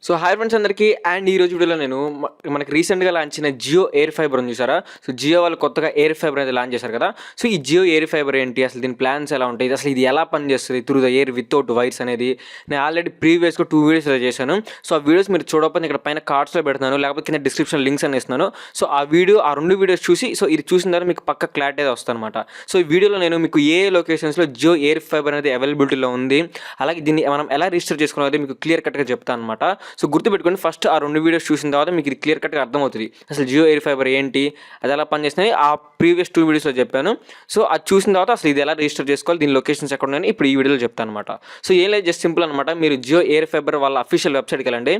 So hi friends అందరికీ. And ఈ రోజు వీడియోలో నేను మనకి రీసెంట్గా లాంచ్ అయిన జియో ఎయిర్ ఫైబర్ ఉంది చూసారా. సో జియో వాళ్ళు కొత్తగా ఎయిర్ ఫైబర్ అనేది లాంచ్ చేశారు కదా. సో ఈ జియో ఎయిర్ ఫైబర్ ఏంటి, అసలు దీని ప్లాన్స్ ఎలా ఉంటాయి, అసలు ఇది ఎలా పనిచేస్తుంది through the air without wires అనేది నేను ఆల్రెడీ ప్రీవియస్గా 2 వీడియోస్ అయితే చేశాను. సో ఆ వీడియోస్ మీరు చూడకపోతే ఇక్కడ పైన కార్డ్స్లో పెడుతున్నాను, లేకపోతే కింద డిస్క్రిప్షన్ లింక్స్ అని ఇస్తున్నాను. సో ఆ 2 వీడియోస్ చూసి సో ఇది చూసిన తర్వాత మీకు పక్క క్లారిటీ అయితే వస్తుంది అనమాట. సో ఈ వీడియోలో నేను మీకు ఏ లొకేషన్స్లో జియో ఎయిర్ ఫైబర్ అనేది అవైలబిలిటీలో ఉంది, అలాగే దీన్ని మనం ఎలా రిజిస్టర్ చేసుకోవాలో మీకు క్లియర్ కట్గా చెప్తాను అనమాట. సో గుర్తుపెట్టుకోండి, ఫస్ట్ ఆ 2 వీడియోస్ చూసిన తర్వాత మీకు ఇది క్లియర్ కట్గా అర్థమవుతుంది అసలు జియో ఎయిర్ ఫైబర్ ఏంటి, అది ఎలా పనిచేస్తుంది. ఆ ప్రీవియస్ 2 వీడియోస్లో చెప్పాను. సో అది చూసిన తర్వాత అసలు ఇది ఎలా రిజిస్టర్ చేసుకోవాలి, దీని లొకేషన్స్ ఎక్కడ ఉన్నాయని ఇప్పుడు ఈ వీడియోలో చెప్తాను అనమాట. సో ఏం లేదు, జస్ట్ సింపుల్ అనమాట. మీరు జియో ఎయిర్ ఫైబర్ వాళ్ళ అఫీషియల్ వెబ్సైట్కి వెళ్ళండి.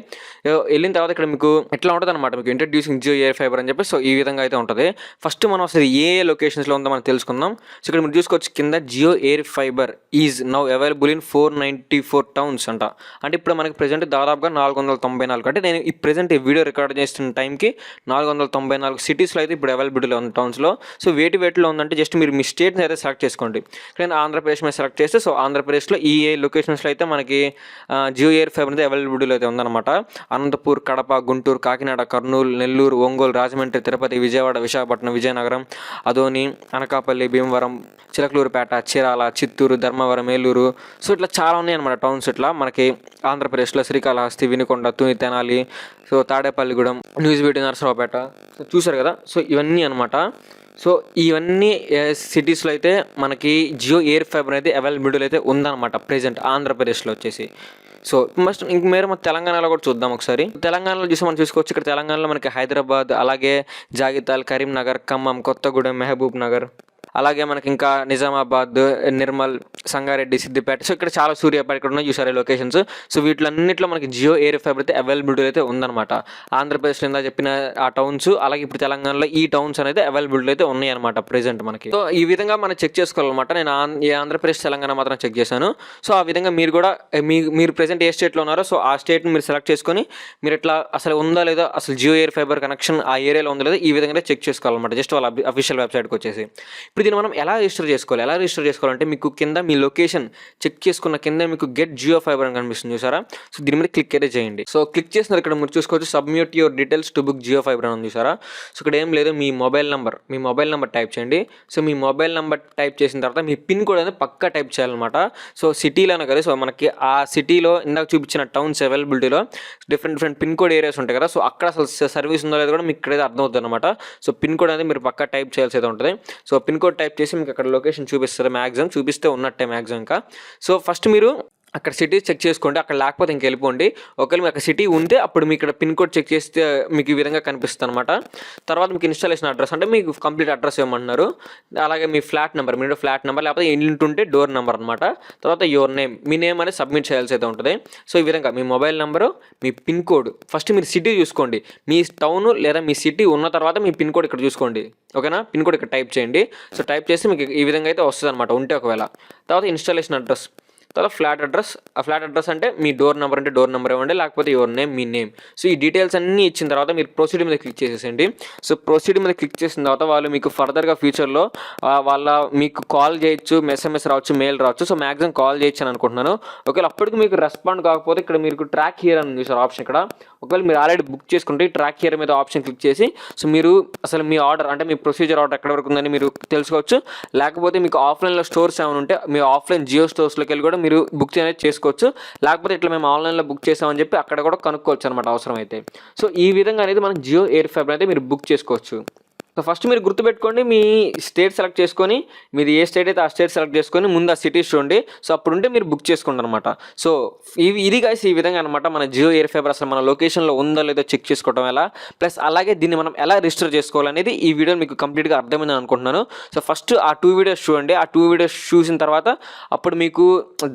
వెళ్ళిన తర్వాత ఇక్కడ మీకు ఎట్లా ఉంటుంది అనమాట, మీకు ఇంట్రడ్యూసింగ్ జియో ఎయిర్ ఫైబర్ అని చెప్పి సో ఈ విధంగా అయితే ఉంటుంది. ఫస్ట్ మనం అసలు ఏ లొకేషన్స్లో ఉందో మనం తెలుసుకుందాం. సో ఇక్కడ మీరు చూసుకోవచ్చు కింద Jio Air Fiber is now available in 494 towns అంట. అంటే ఇప్పుడు మనకి ప్రెజెంట్ దాదాపుగా 494, అంటే నేను ఈ ప్రెజెంట్ ఈ వీడియో రికార్డ్ చేస్తున్న టైంకి 494 సిటీస్లో అయితే ఇప్పుడు అవైలబిలిటీలో ఉంది టౌన్స్లో. సో వేటిలో ఉందంటే జస్ట్ మీరు మీ స్టేట్ని అయితే సెలెక్ట్ చేసుకోండి. నేను ఆంధ్రప్రదేశ్ మీద సెలెక్ట్ చేస్తే సో ఆంధ్రప్రదేశ్లో ఈ లొకేషన్స్లో అయితే మనకి జియో ఎయిర్ ఫైబర్ అయితే అవైలబిలిటీలో అయితే ఉందన్నమాట. అనంతపూర్, కడప, గుంటూరు, కాకినాడ, కర్నూలు, నెల్లూరు, ఒంగోలు, రాజమండ్రి, తిరుపతి, విజయవాడ, విశాఖపట్నం, విజయనగరం, అదోని, అనకాపల్లి, భీమవరం, చిలకలూరుపేట, చీరాల, చిత్తూరు, ధర్మవరం, ఏలూరు. సో ఇట్లా చాలా ఉన్నాయి అనమాట టౌన్స్. ఇట్లా మనకి ఆంధ్రప్రదేశ్లో శ్రీకాళహస్తి, వినుకొండ, తుని, తెనాలి, సో తాడేపల్లిగూడెం, న్యూజిబీటీ, నరసరావుపేట. సో చూసారు కదా. సో ఇవన్నీ అనమాట. సో ఇవన్నీ సిటీస్లో అయితే మనకి జియో ఎయిర్ ఫైబర్ అయితే అవైలబిలిటీలో అయితే ఉందన్నమాట ప్రెజెంట్ ఆంధ్రప్రదేశ్లో వచ్చేసి. సో మస్ట్ ఇంక మేరే మన తెలంగాణలో కూడా చూద్దాం ఒకసారి. తెలంగాణలో చూసి మనం చూసుకోవచ్చు. ఇక్కడ తెలంగాణలో మనకి హైదరాబాద్, అలాగే జాగితాల్, కరీంనగర్, ఖమ్మం, కొత్తగూడెం, మహబూబ్ నగర్, అలాగే మనకి ఇంకా నిజామాబాద్, నిర్మల్, సంగారెడ్డి, సిద్దిపేట. సో ఇక్కడ చాలా సూర్యాపేట ఇక్కడ ఉన్నాయి చూసారు లొకేషన్స్. సో వీటిలన్నింటిలో మనకి జియో ఎయిర్ ఫైబర్ అయితే అవైలబిలిటీ అయితే ఉందన్నమాట. ఆంధ్రప్రదేశ్లో ఇందా చెప్పిన ఆ టౌన్స్, అలాగే ఇప్పుడు తెలంగాణలో ఈ టౌన్స్ అనేది అవైలబిలిటీ అయితే ఉన్నాయి అనమాట ప్రెజెంట్ మనకి. సో ఈ విధంగా మనం చెక్ చేసుకోవాలన్నమాట. నేను ఆంధ్రప్రదేశ్, తెలంగాణ మాత్రం చెక్ చేశాను. సో ఆ విధంగా మీరు కూడా మీరు ప్రెజెంట్ ఏ స్టేట్లో ఉన్నారో సో ఆ స్టేట్ని మీరు సెలెక్ట్ చేసుకొని మీరు ఇట్లా అసలు ఉందా లేదా, అసలు జియో ఎయిర్ ఫైబర్ కనెక్షన్ ఆ ఏరియాలో ఉందా లేదా, ఈ విధంగా చెక్ చేసుకోవాలన్నమాట. జస్ట్ వాళ్ళ అఫీషియల్ వెబ్సైట్కి వచ్చేసి ఇప్పుడు దీన్ని మనం ఎలా రిజిస్టర్ చేసుకోవాలంటే మీకు కింద మీ లొకేషన్ చెక్ చేసుకున్న కింద మీకు గెట్ జియో ఫైబర్ అని కనిపిస్తుంది చూసారా. సో దీని మీద క్లిక్ అయితే చేయండి. సో క్లిక్ చేసిన ఇక్కడ మీరు చూసుకోవచ్చు submit your details to book Jio fiber అని చూసారా. సో ఇక్కడ ఏం లేదు, మీ మొబైల్ నెంబర్ టైప్ చేయండి. సో మీ మొబైల్ నెంబర్ టైప్ చేసిన తర్వాత మీ పిన్ కోడ్ అనేది పక్కా టైప్ చేయాలన్నమాట. సో సిటీలోనే కదా, సో మనకి ఆ సిటీలో ఇందాక చూపించిన టౌన్స్ అవైలబిలిటీలో డిఫరెంట్ పిన్ కోడ్ ఏరియాస్ ఉంటాయి కదా. సో అక్కడ అసలు సర్వీస్ ఉందో లేదో కూడా మీకు ఇక్కడైతే అర్థమవుతుంది అనమాట. సో పిన్ కోడ్ అనేది మీరు పక్కా టైప్ చేయాల్సి అయితే ఉంటుంది. సో పిన్ కోడ్ టైప్ చేసి మీకు అక్కడ లొకేషన్ చూపిస్తారు, మ్యాక్సిమం చూపిస్తే ఉన్నట్టే మ్యాక్సిమం. ఇంకా సో ఫస్ట్ మీరు అక్కడ సిటీ చెక్ చేసుకోండి, అక్కడ లేకపోతే ఇంక వెళ్ళిపోండి. ఒకవేళ మీకు అక్కడ సిటీ ఉంటే అప్పుడు మీకు ఇక్కడ పిన్ కోడ్ చెక్ చేస్తే మీకు ఈ విధంగా కనిపిస్తుంది అనమాట. తర్వాత మీకు ఇన్స్టాలేషన్ అడ్రస్ అంటే మీకు కంప్లీట్ అడ్రస్ ఇవ్వమన్నారు. అలాగే మీ ఫ్లాట్ నెంబర్, మీరు ఫ్లాట్ నెంబర్ లేకపోతే ఇంటి ఉంటే డోర్ నెంబర్ అనమాట. తర్వాత యువర్ నేమ్, మీ నేమ్ అనేది సబ్మిట్ చేయాల్సి అయితే ఉంటుంది. సో ఈ విధంగా మీ మొబైల్ నెంబరు, మీ పిన్ కోడ్, ఫస్ట్ మీరు సిటీ చూసుకోండి. మీ టౌన్ లేదా మీ సిటీ ఉన్న తర్వాత మీ పిన్ కోడ్ ఇక్కడ చూసుకోండి. ఓకేనా, పిన్ కోడ్ ఇక్కడ టైప్ చేయండి. సో టైప్ చేస్తే మీకు ఈ విధంగా అయితే వస్తుంది అనమాట ఉంటే ఒకవేళ. తర్వాత ఇన్స్టాలేషన్ అడ్రస్, తర్వాత ఫ్లాట్ అడ్రస్. ఆ ఫ్లాట్ అడ్రస్ అంటే మీ డోర్ నెంబర్ అంటే డోర్ నెంబర్ ఇవ్వండి, లేకపోతే యువర్ నేమ్, మీ నేమ్. సో ఈ డీటెయిల్స్ అన్నీ ఇచ్చిన తర్వాత మీరు ప్రొసీడ్ మీద క్లిక్ చేసేసండి. సో ప్రొసీడ్ మీద క్లిక్ చేసిన తర్వాత వాళ్ళు మీకు ఫర్దర్గా ఫ్యూచర్లో మీకు కాల్ చేయొచ్చు, ఎస్ఎంఎస్ రావచ్చు, మెయిల్ రావచ్చు. సో మ్యాక్సిమం కాల్ చేయొచ్చు అని అనుకుంటున్నాను. ఒకవేళ అప్పటికి మీకు రెస్పాండ్ కాకపోతే ఇక్కడ మీకు ట్రాక్ హియర్ అని చూసారు ఆప్షన్. ఇక్కడ ఒకవేళ మీరు ఆల్రెడీ బుక్ చేసుకుంటే ట్రాక్ హియర్ మీద ఆప్షన్ క్లిక్ చేసి సో మీరు అసలు మీ ఆర్డర్ అంటే మీ ప్రొసీజర్ ఆర్డర్ ఎక్కడ వరకు ఉందని మీరు తెలుసుకోవచ్చు. లేకపోతే మీకు ఆఫ్లైన్లో స్టోర్స్ ఏమైనా ఉంటే మీ ఆఫ్లైన్ జియో స్టోర్స్లోకి వెళ్ళి కూడా మీరు బుక్ అనేది చేసుకోవచ్చు. లేకపోతే ఇట్లా మేము ఆన్లైన్లో బుక్ చేసామని చెప్పి అక్కడ కూడా కనుక్కోవచ్చు అనమాట అవసరం అయితే. సో ఈ విధంగా అనేది మనం జియో ఎయిర్ ఫైబర్ అయితే మీరు బుక్ చేసుకోవచ్చు. సో ఫస్ట్ మీరు గుర్తుపెట్టుకోండి, మీ స్టేట్ సెలెక్ట్ చేసుకొని, మీది ఏ స్టేట్ అయితే ఆ స్టేట్ సెలెక్ట్ చేసుకొని ముందు ఆ సిటీస్ చూడండి. సో అప్పుడుంటే మీరు బుక్ చేసుకోండి అనమాట. సో ఇది గైస్ ఈ విధంగా అనమాట మన జియో ఎయిర్ ఫైబర్ అసలు మన లొకేషన్లో ఉందో లేదో చెక్ చేసుకోవడం ఎలా, ప్లస్ అలాగే దీన్ని మనం ఎలా రిజిస్టర్ చేసుకోవాలనేది ఈ వీడియో మీకు కంప్లీట్గా అర్థమైందని అనుకుంటున్నాను. సో ఫస్ట్ ఆ 2 వీడియోస్ చూడండి. ఆ 2 వీడియోస్ చూసిన తర్వాత అప్పుడు మీకు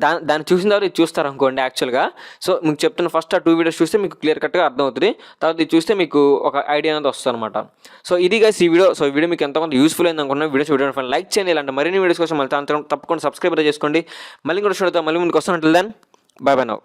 దాన్ని చూసిన తర్వాత ఇది చూస్తారు అనుకోండి యాక్చువల్గా. సో మీకు చెప్తున్న ఫస్ట్ ఆ 2 వీడియోస్ చూస్తే మీకు క్లియర్ కట్గా అర్థమవుతుంది. తర్వాత ఇది చూస్తే మీకు ఒక ఐడియా అనేది వస్తుంది అనమాట. సో ఇది గైస్ ఈ వీడియో. సో ఈ వీడియో మీకు ఎంతమంది యూస్ఫుల్ అయింది అనుకున్నా వీడియో లైక్ చేయండి. ఇలాంటి మరిన్ని వీడియోస్ కోసం మళ్ళీ తప్పకుండా సబ్స్క్రైబ్ చేసుకోండి. మళ్ళీ కూడా చూడతాం, మళ్ళీ ముందుకు వస్తాను. Until then bye bye now.